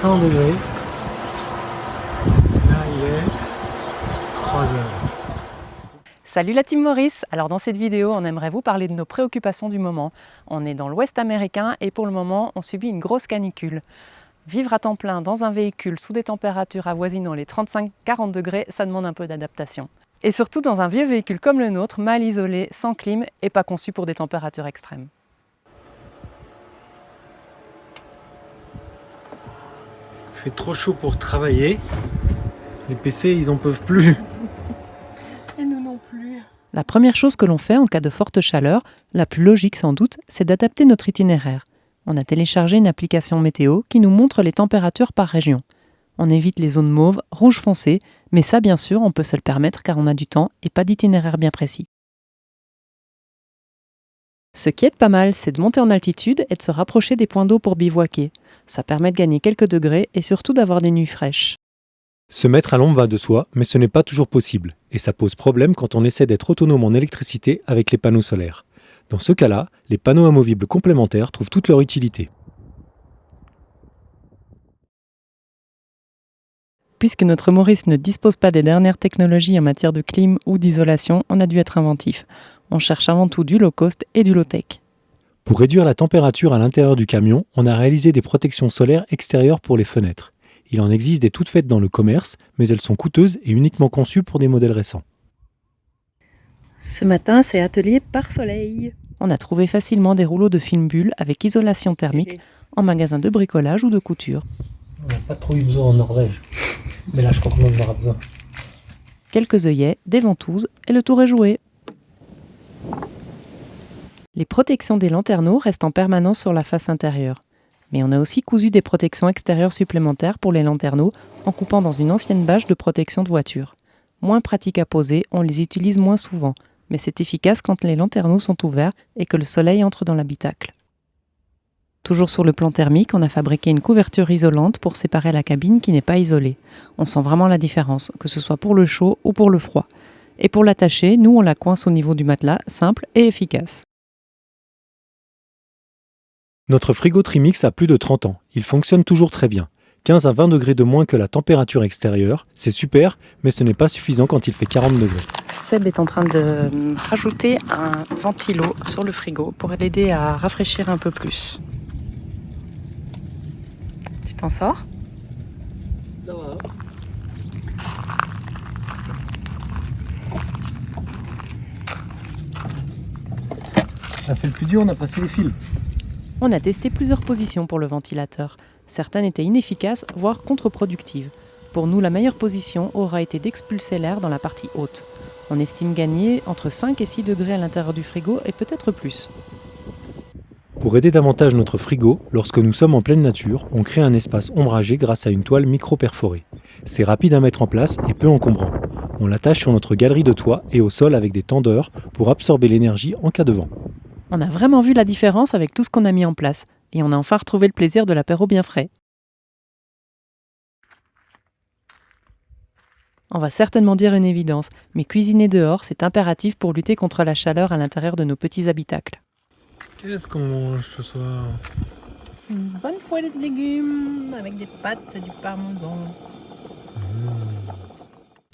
100 degrés. Là, il est 3 heures. Salut la team Maurice. Alors dans cette vidéo, on aimerait vous parler de nos préoccupations du moment. On est dans l'Ouest américain et pour le moment, on subit une grosse canicule. Vivre à temps plein dans un véhicule sous des températures avoisinant les 35-40 degrés, ça demande un peu d'adaptation. Et surtout dans un vieux véhicule comme le nôtre, mal isolé, sans clim et pas conçu pour des températures extrêmes. Il fait trop chaud pour travailler. Les PC, ils en peuvent plus. Et nous non plus. La première chose que l'on fait en cas de forte chaleur, la plus logique sans doute, c'est d'adapter notre itinéraire. On a téléchargé une application météo qui nous montre les températures par région. On évite les zones mauves, rouge foncé, mais ça bien sûr on peut se le permettre car on a du temps et pas d'itinéraire bien précis. Ce qui est pas mal, c'est de monter en altitude et de se rapprocher des points d'eau pour bivouaquer. Ça permet de gagner quelques degrés et surtout d'avoir des nuits fraîches. Se mettre à l'ombre va de soi, mais ce n'est pas toujours possible, et ça pose problème quand on essaie d'être autonome en électricité avec les panneaux solaires. Dans ce cas-là, les panneaux amovibles complémentaires trouvent toute leur utilité. Puisque notre Maurice ne dispose pas des dernières technologies en matière de clim ou d'isolation, on a dû être inventif. On cherche avant tout du low cost et du low tech. Pour réduire la température à l'intérieur du camion, on a réalisé des protections solaires extérieures pour les fenêtres. Il en existe des toutes faites dans le commerce, mais elles sont coûteuses et uniquement conçues pour des modèles récents. Ce matin, c'est atelier par soleil. On a trouvé facilement des rouleaux de film bulle avec isolation thermique en magasin de bricolage ou de couture. On n'a pas trop eu besoin en Norvège. Mais là, je crois qu'on en aura besoin. Quelques œillets, des ventouses et le tour est joué. Les protections des lanterneaux restent en permanence sur la face intérieure. Mais on a aussi cousu des protections extérieures supplémentaires pour les lanterneaux en coupant dans une ancienne bâche de protection de voiture. Moins pratique à poser, on les utilise moins souvent, mais c'est efficace quand les lanterneaux sont ouverts et que le soleil entre dans l'habitacle. Toujours sur le plan thermique, on a fabriqué une couverture isolante pour séparer la cabine qui n'est pas isolée. On sent vraiment la différence, que ce soit pour le chaud ou pour le froid. Et pour l'attacher, nous on la coince au niveau du matelas, simple et efficace. Notre frigo Trimix a plus de 30 ans. Il fonctionne toujours très bien. 15 à 20 degrés de moins que la température extérieure, c'est super, mais ce n'est pas suffisant quand il fait 40 degrés. Seb est en train de rajouter un ventilo sur le frigo pour l'aider à rafraîchir un peu plus. Tu t'en sors ? Ça va. On a fait le plus dur, on a passé les fils. On a testé plusieurs positions pour le ventilateur. Certaines étaient inefficaces, voire contre-productives. Pour nous, la meilleure position aura été d'expulser l'air dans la partie haute. On estime gagner entre 5 et 6 degrés à l'intérieur du frigo et peut-être plus. Pour aider davantage notre frigo, lorsque nous sommes en pleine nature, on crée un espace ombragé grâce à une toile micro-perforée. C'est rapide à mettre en place et peu encombrant. On l'attache sur notre galerie de toit et au sol avec des tendeurs pour absorber l'énergie en cas de vent. On a vraiment vu la différence avec tout ce qu'on a mis en place. Et on a enfin retrouvé le plaisir de l'apéro bien frais. On va certainement dire une évidence, mais cuisiner dehors, c'est impératif pour lutter contre la chaleur à l'intérieur de nos petits habitacles. Qu'est-ce qu'on mange ce soir? Une bonne poêlée de légumes avec des pâtes et du parmesan.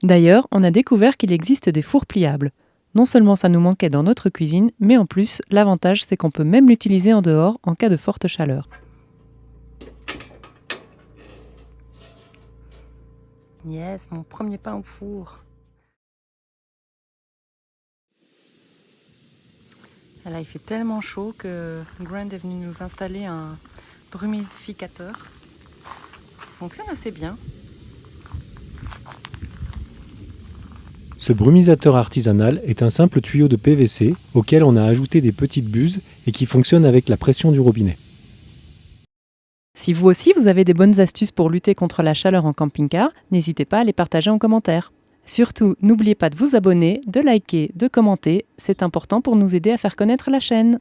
D'ailleurs, on a découvert qu'il existe des fours pliables. Non seulement ça nous manquait dans notre cuisine, mais en plus, l'avantage c'est qu'on peut même l'utiliser en dehors en cas de forte chaleur. Yes, mon premier pain au four. Et là, il fait tellement chaud que Grant est venu nous installer un brumificateur. Il fonctionne assez bien. Ce brumisateur artisanal est un simple tuyau de PVC auquel on a ajouté des petites buses et qui fonctionne avec la pression du robinet. Si vous aussi vous avez des bonnes astuces pour lutter contre la chaleur en camping-car, n'hésitez pas à les partager en commentaire. Surtout, n'oubliez pas de vous abonner, de liker, de commenter, c'est important pour nous aider à faire connaître la chaîne.